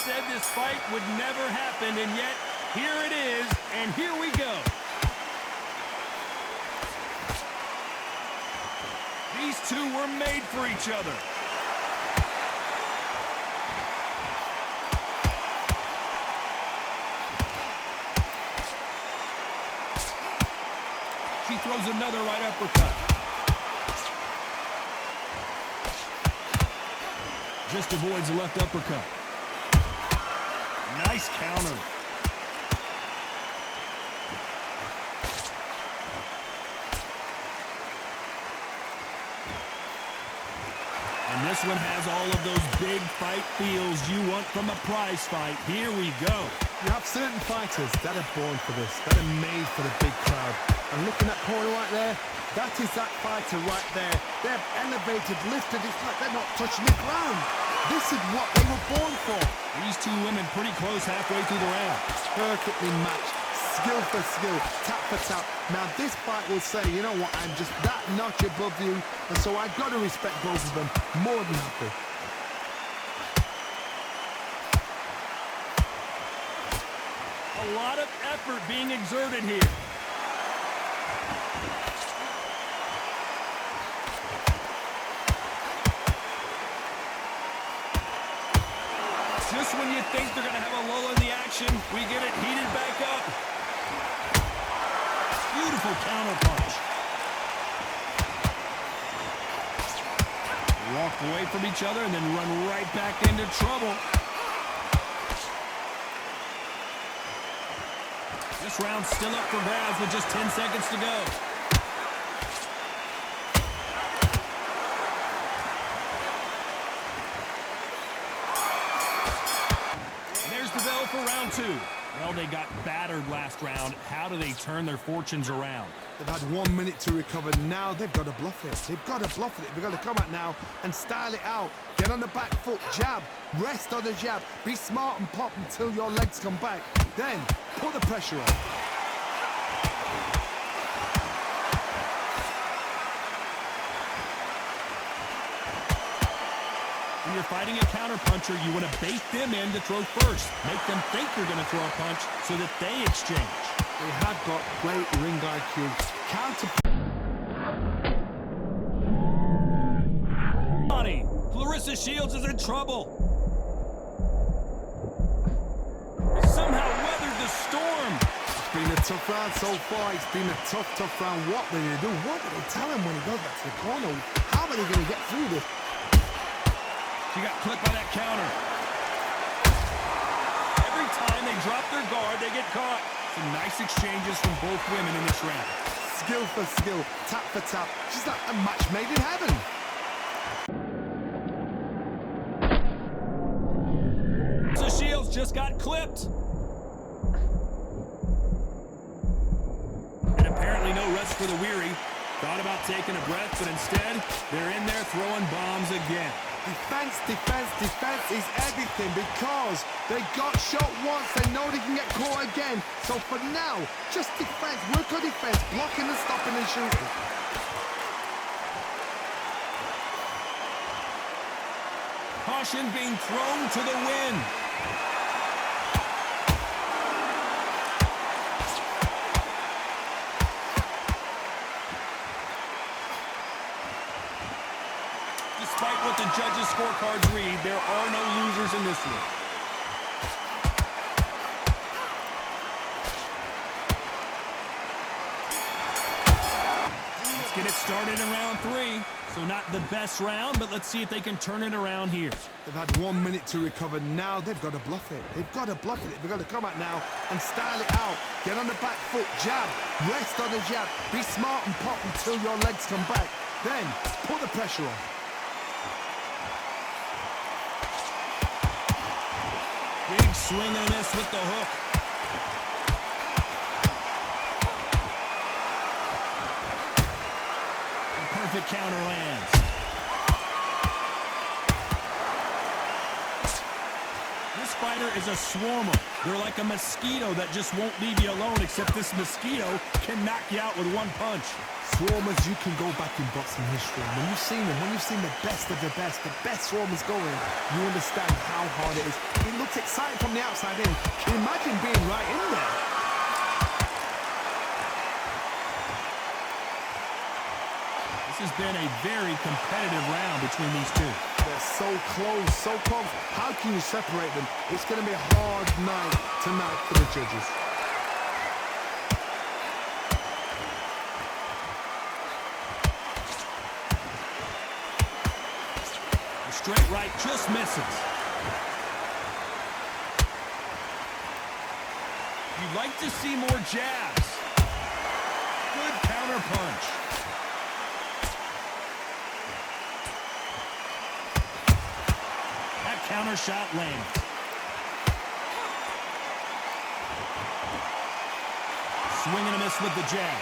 said this fight would never happen, and yet here it is, and here we go. These two were made for each other. She throws another right uppercut. Just avoids the left uppercut. Nice counter. And this one has all of those big fight feels you want from a prize fight. Here we go. You have certain fighters that are born for this, that are made for the big crowd. And looking at that corner right there, that is that fighter right there. They're elevated, lifted, it's like they're not touching the ground. This is what they were born for. These two women pretty close halfway through the round. Perfectly matched, skill for skill, tap for tap. Now this fight will say, you know what, I'm just that notch above you, and so I've got to respect both of them more than happy. A lot of effort being exerted here. Just when you think they're going to have a lull in the action, we get it heated back up. Beautiful counter punch. Walk away from each other and then run right back into trouble. This round's still up for grabs with just 10 seconds to go. For round two. Well, they got battered last round. How do they turn their fortunes around? They've had 1 minute to recover. Now they've got to bluff it. They've got to bluff it. They've got to come out now and style it out. Get on the back foot, jab, rest on the jab. Be smart and pop until your legs come back. Then put the pressure on. When you're fighting a counter-puncher, you want to bait them in to throw first. Make them think you're going to throw a punch so that they exchange. They have got great ring IQ. Claressa Shields is in trouble. Somehow weathered the storm. It's been a tough round so far. It's been a tough round. What do they do? What do they tell him when he goes back to the corner? How are they going to get through this? She got clipped by that counter. Every time they drop their guard, they get caught. Some nice exchanges from both women in this round. Skill for skill, tap for tap. She's like a match made in heaven. So Shields just got clipped. And apparently no rest for the weary. Thought about taking a breath, but instead, they're in there throwing bombs again. Defense, defense, defense is everything because they got shot once. They know they can get caught again. So for now, just defense, work on defense, blocking and stopping and shooting. Caution being thrown to the wind. Despite what the judges' scorecards read, there are no losers in this one. Let's get it started in round three. So not the best round, but let's see if they can turn it around here. They've had 1 minute to recover. Now they've got to bluff it. They've got to bluff it. They've got to come out now and style it out. Get on the back foot, jab, rest on the jab. Be smart and pop until your legs come back. Then put the pressure on. Big swing and a miss with the hook. A perfect counter lands. This fighter is a swarmer. They're like a mosquito that just won't leave you alone, except this mosquito can knock you out with one punch. Swarmers, you can go back in boxing history. When you've seen the best of the best swarmers going, you understand how hard it is. It looks exciting from the outside in. Can you imagine being right in there? This has been a very competitive round between these two. They're so close, so close. How can you separate them? It's going to be a hard night tonight for the judges. The straight right just misses. You'd like to see more jabs. Good counter punch. That counter shot lands. Swing and a miss with the jab.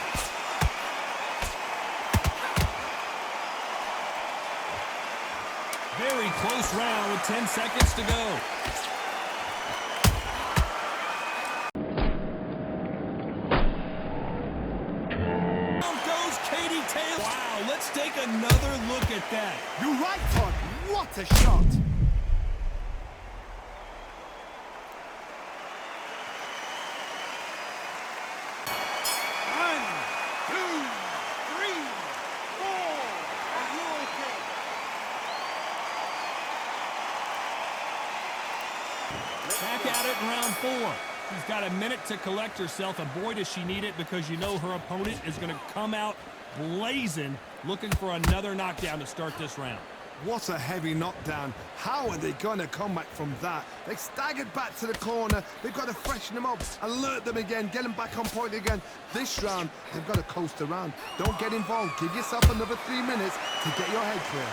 Very close round with 10 seconds to go. Wow, let's take another look at that. You're right, Todd. What a shot. One, two, three, four. Are you okay? Back at it in round 4. She's got a minute to collect herself, and boy does she need it, because you know her opponent is going to come out blazing, looking for another knockdown to start this round. What a heavy knockdown. How are they going to come back from that? They staggered back to the corner. They've got to freshen them up, alert them again, get them back on point again. This round, they've got to coast around. Don't get involved. Give yourself another 3 minutes to get your head clear.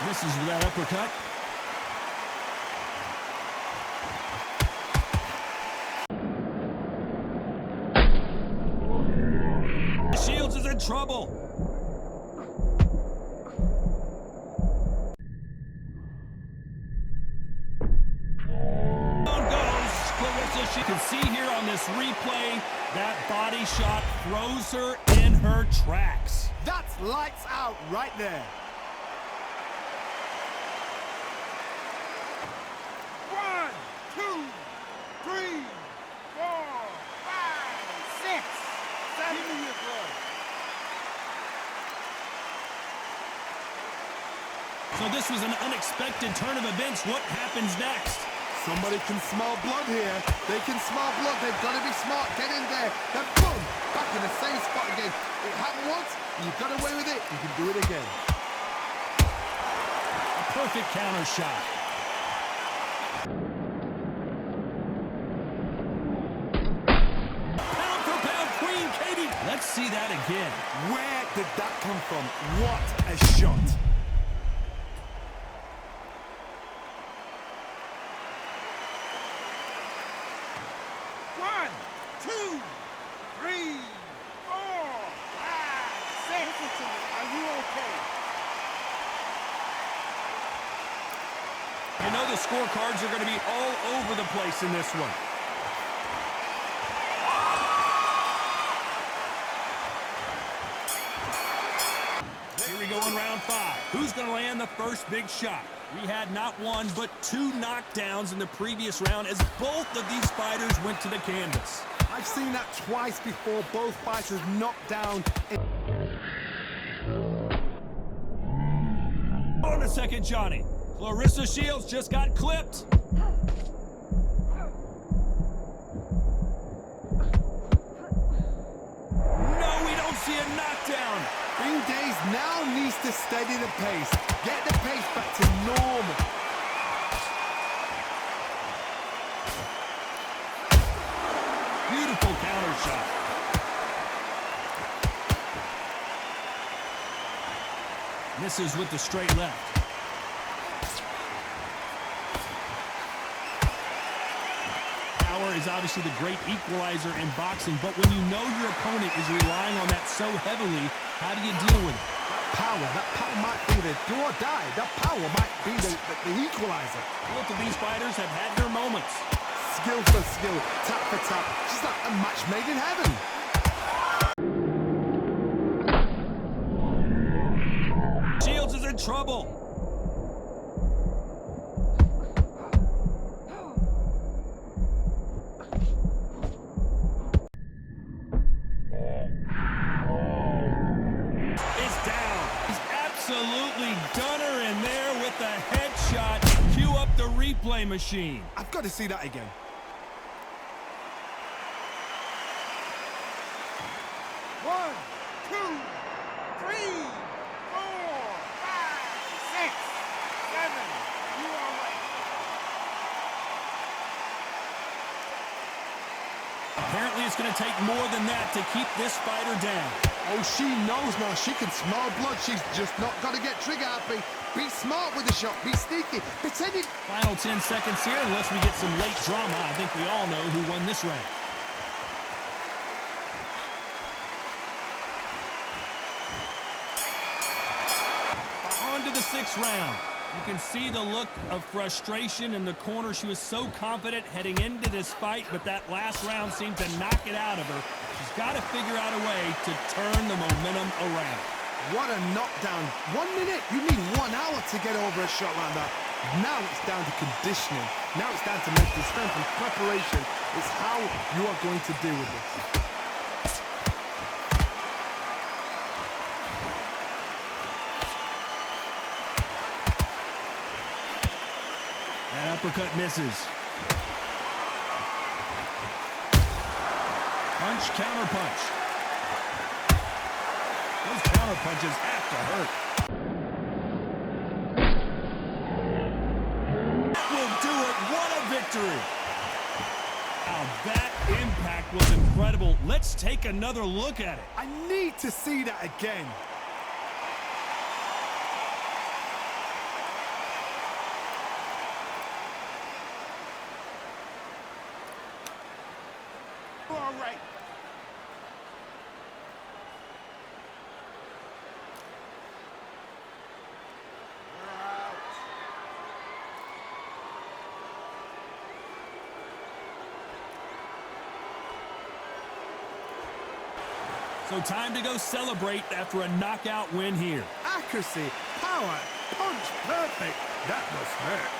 Misses with that uppercut. Shields is in trouble. On goes Claressa. She can see here on this replay that body shot throws her in her tracks. That's lights out right there. So this was an unexpected turn of events. What happens next? Somebody can smell blood here. They can smell blood. They've got to be smart. Get in there. Then boom! Back in the same spot again. It happened once. You got away with it. You can do it again. A perfect counter shot. Pound for pound queen, Katie. Let's see that again. Where did that come from? What a shot. You know the scorecards are going to be all over the place in this one. Here we go in round 5. Who's going to land the first big shot? We had not one, but 2 knockdowns in the previous round as both of these fighters went to the canvas. I've seen that twice before. Both fighters knocked down. On a second, Johnny. Claressa Shields just got clipped. No, we don't see a knockdown. Green Days now needs to steady the pace. Get the pace back to normal. Beautiful counter shot. Misses with the straight left. Power is obviously the great equalizer in boxing, but when you know your opponent is relying on that so heavily, how do you deal with it? That power might be the do or die. That power might be the equalizer. Both of these fighters have had their moments. points. Skill for skill, tap for tap. She's like a match made in heaven. Shields is in trouble. It's down. He's absolutely done her in there with the headshot. Cue up the replay machine. I've got to see that again. One, two, three, four, five, six, seven. You are right. Apparently it's going to take more than that to keep this fighter down. Oh, she knows now. She can smell blood. She's just not got to get trigger happy. Be smart with the shot. Be sneaky. Pretend it. Final 10 seconds here, unless we get some late drama. I think we all know who won this round. On to the 6th round. You can see the look of frustration in the corner. She was so confident heading into this fight, but that last round seemed to knock it out of her. She's got to figure out a way to turn the momentum around. What a knockdown. 1 minute. You need 1 hour to get over a shot like that. Now it's down to conditioning. Now it's down to mental strength and preparation. It's how you are going to deal with this. That uppercut misses. Punch, counter punch. Those counter punches have to hurt. That will do it. What a victory. Now that impact was incredible. Let's take another look at it. I need to see that again. You are right. We're out. So time to go celebrate after a knockout win here. Accuracy, power, punch, perfect. That must hurt.